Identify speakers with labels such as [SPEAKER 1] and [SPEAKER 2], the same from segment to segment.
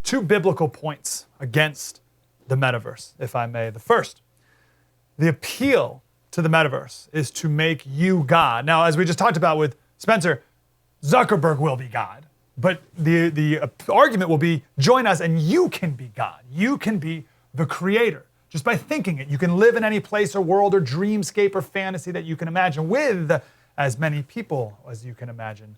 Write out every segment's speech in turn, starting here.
[SPEAKER 1] two biblical points against the metaverse, if I may. The first, the appeal to the metaverse is to make you God. Now, as we just talked about with Spencer, Zuckerberg will be God. But the argument will be, join us and you can be God. You can be the creator. Just by thinking it, you can live in any place or world or dreamscape or fantasy that you can imagine with as many people as you can imagine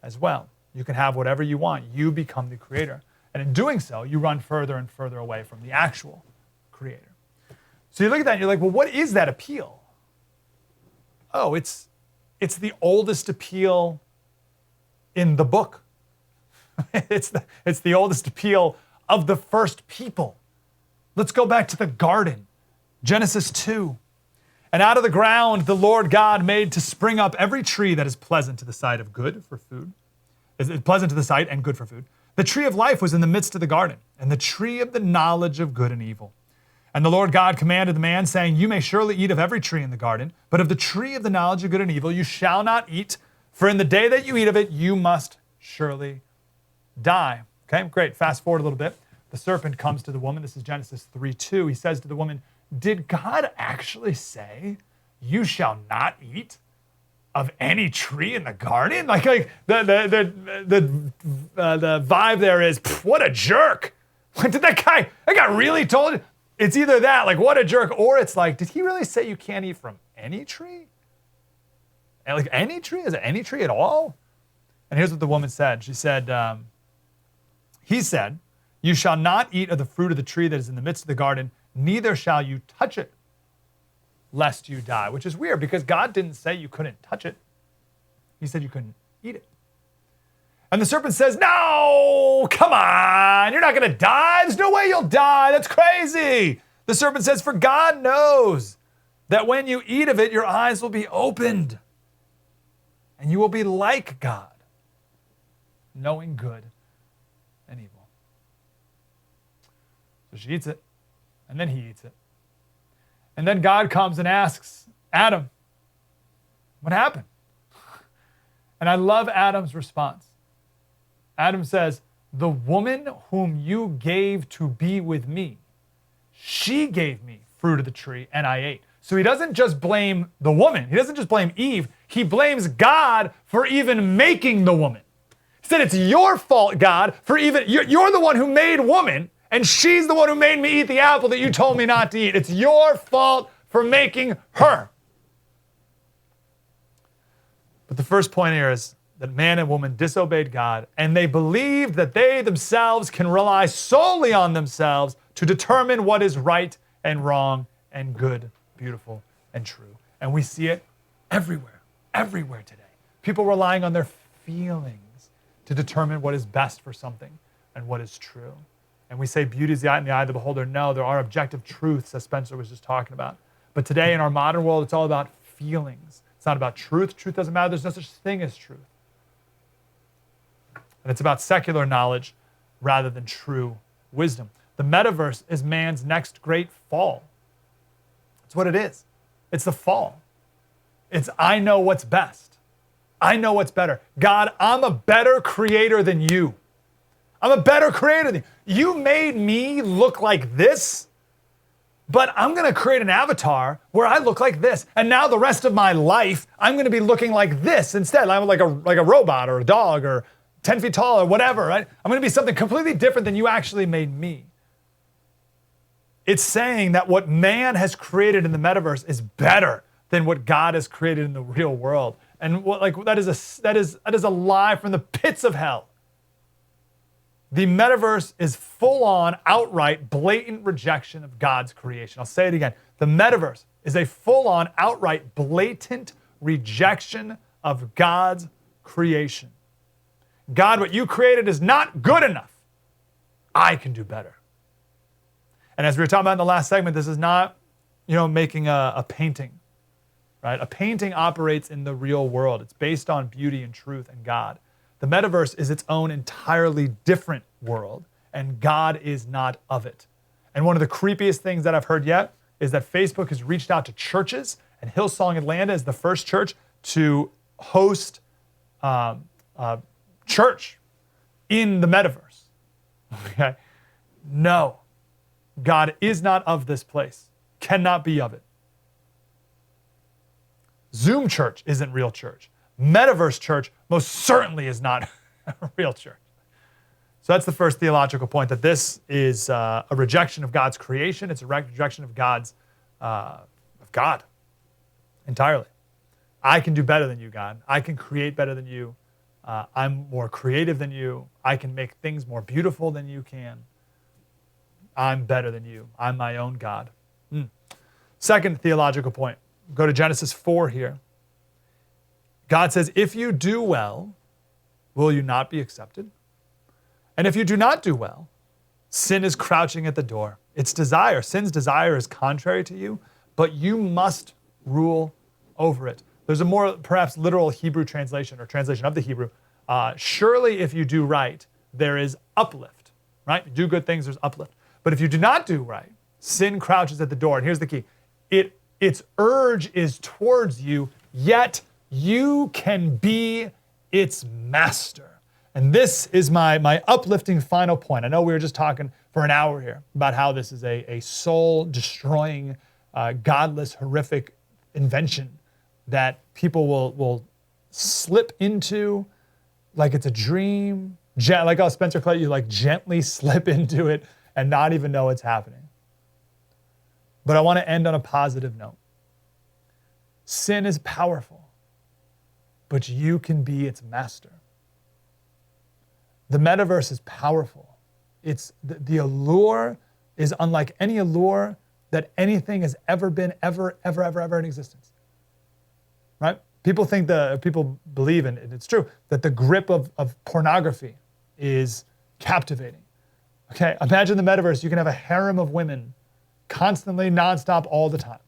[SPEAKER 1] as well. You can have whatever you want. You become the creator. And in doing so, you run further and further away from the actual creator. So you look at that and you're like, well, what is that appeal? Oh, it's the oldest appeal in the book. It's the oldest appeal of the first people. Let's go back to the garden. Genesis 2. And out of the ground the Lord God made to spring up every tree that is pleasant to the sight of good for food. Is pleasant to the sight and good for food. The tree of life was in the midst of the garden, and the tree of the knowledge of good and evil. And the Lord God commanded the man, saying, you may surely eat of every tree in the garden, but of the tree of the knowledge of good and evil you shall not eat, for in the day that you eat of it, you must surely die. Okay, great. Fast forward a little bit. The serpent comes to the woman. This is Genesis 3:2. He says to the woman, did God actually say, you shall not eat of any tree in the garden? Like the vibe there is, what a jerk. Did that guy really told you? It's either that, like, what a jerk, or it's like, did he really say you can't eat from any tree? And like any tree? Is it any tree at all? And here's what the woman said. She said, he said, you shall not eat of the fruit of the tree that is in the midst of the garden, neither shall you touch it, lest you die. Which is weird because God didn't say you couldn't touch it. He said you couldn't eat it. And the serpent says, no, come on, you're not going to die. There's no way you'll die. That's crazy. The serpent says, for God knows that when you eat of it, your eyes will be opened and you will be like God, knowing good and evil. So she eats it, and then he eats it. And then God comes and asks Adam, what happened? And I love Adam's response. Adam says, the woman whom you gave to be with me, she gave me fruit of the tree and I ate. So he doesn't just blame the woman. He doesn't just blame Eve. He blames God for even making the woman. He said, it's your fault, God, for even, you're the one who made woman, and she's the one who made me eat the apple that you told me not to eat. It's your fault for making her. But the first point here is that man and woman disobeyed God, and they believed that they themselves can rely solely on themselves to determine what is right and wrong and good, beautiful, and true. And we see it everywhere today. People relying on their feelings to determine what is best for something and what is true. And we say beauty is in the eye of the beholder. No, there are objective truths, as Spencer was just talking about. But today in our modern world, it's all about feelings. It's not about truth. Truth doesn't matter. There's no such thing as truth. And it's about secular knowledge rather than true wisdom. The metaverse is man's next great fall. That's what it is. It's the fall. It's I know what's best. I know what's better. God, I'm a better creator than you. I'm a better creator than you. You made me look like this, but I'm going to create an avatar where I look like this. And now the rest of my life, I'm going to be looking like this instead. I'm like a robot or a dog or 10 feet tall or whatever, right? I'm going to be something completely different than you actually made me. It's saying that what man has created in the metaverse is better than what God has created in the real world. And that is a lie from the pits of hell. The metaverse is full-on, outright, blatant rejection of God's creation. I'll say it again. The metaverse is a full-on, outright, blatant rejection of God's creation. God, what you created is not good enough. I can do better. And as we were talking about in the last segment, this is not, making a painting, right? A painting operates in the real world. It's based on beauty and truth and God. The metaverse is its own entirely different world, and God is not of it. And one of the creepiest things that I've heard yet is that Facebook has reached out to churches, and Hillsong Atlanta is the first church to host church in the metaverse. Okay? No. God is not of this place. Cannot be of it. Zoom church isn't real church. Metaverse church most certainly is not a real church. So that's the first theological point, that this is a rejection of God's creation. It's a rejection of God entirely. I can do better than you, God. I can create better than you. I'm more creative than you. I can make things more beautiful than you can. I'm better than you. I'm my own God. Second theological point. Go to Genesis 4 here. God says, if you do well, will you not be accepted? And if you do not do well, sin is crouching at the door. Its desire, sin's desire is contrary to you, but you must rule over it. There's a more perhaps literal Hebrew translation or translation of the Hebrew. Surely if you do right, there is uplift, right? You do good things, there's uplift. But if you do not do right, sin crouches at the door. And here's the key. Its urge is towards you, yet you can be its master. And this is my uplifting final point. I know we were just talking for an hour here about how this is a soul-destroying, godless, horrific invention that people will slip into like it's a dream. Like how Spencer Clay, you like gently slip into it and not even know it's happening. But I want to end on a positive note. Sin is powerful, but you can be its master. The metaverse is powerful. It's the allure is unlike any allure that anything has ever been, ever in existence. Right? People believe, and it's true, that the grip of pornography is captivating. Okay, imagine the metaverse. You can have a harem of women constantly, nonstop, all the time.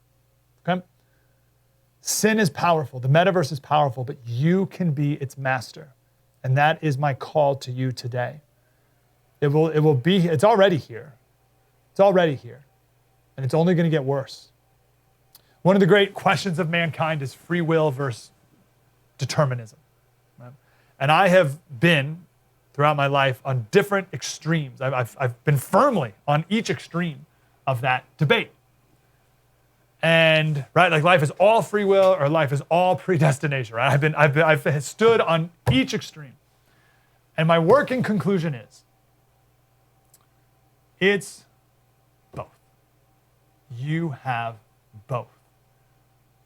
[SPEAKER 1] Okay? Sin is powerful. The metaverse is powerful, but you can be its master. And that is my call to you today. It's already here. It's already here. And it's only going to get worse. One of the great questions of mankind is free will versus determinism. Right? And I have been, throughout my life, on different extremes. I've been firmly on each extreme of that debate. And right, like life is all free will or life is all predestination. Right? I've stood on each extreme, and my working conclusion is, it's both. You have both.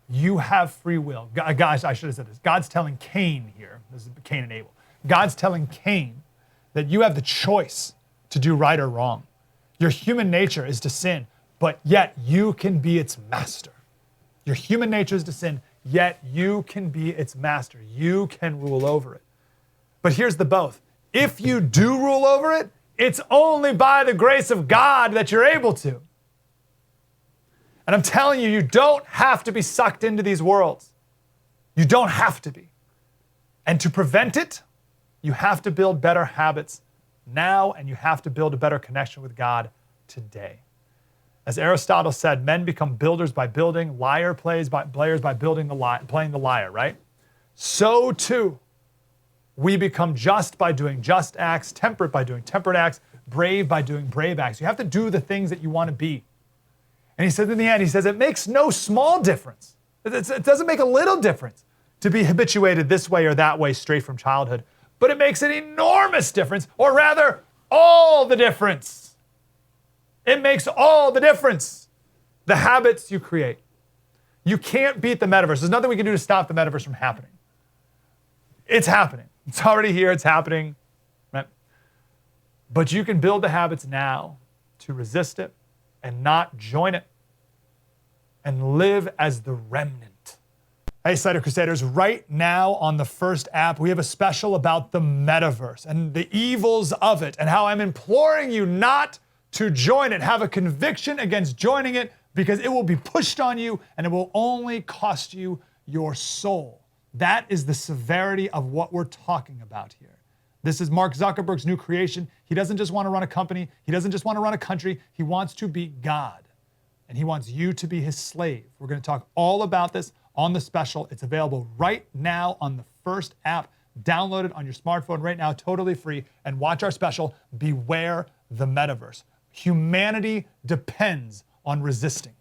[SPEAKER 1] You have free will. Guys, I should have said this. God's telling Cain here. This is Cain and Abel. God's telling Cain that you have the choice to do right or wrong. Your human nature is to sin, but yet you can be its master. Your human nature is to sin, yet you can be its master. You can rule over it. But here's the both. If you do rule over it, it's only by the grace of God that you're able to. And I'm telling you, you don't have to be sucked into these worlds. You don't have to be. And to prevent it, you have to build better habits now, and you have to build a better connection with God today. As Aristotle said, men become builders by building, players by playing the lyre, right? So too, we become just by doing just acts, temperate by doing temperate acts, brave by doing brave acts. You have to do the things that you want to be. And he said in the end, it makes no small difference. It doesn't make a little difference to be habituated this way or that way straight from childhood, but it makes an enormous difference, or rather, all the difference. It makes all the difference. The habits you create. You can't beat the metaverse. There's nothing we can do to stop the metaverse from happening. It's happening. It's already here. It's happening. Right? But you can build the habits now to resist it and not join it and live as the remnant. Hey, Slater Crusaders, right now on the first app, we have a special about the metaverse and the evils of it and how I'm imploring you not to join it. Have a conviction against joining it because it will be pushed on you and it will only cost you your soul. That is the severity of what we're talking about here. This is Mark Zuckerberg's new creation. He doesn't just want to run a company. He doesn't just want to run a country. He wants to be God. And he wants you to be his slave. We're going to talk all about this on the special. It's available right now on the first app. Download it on your smartphone right now, totally free, and watch our special, Beware the Metaverse. Humanity depends on resisting.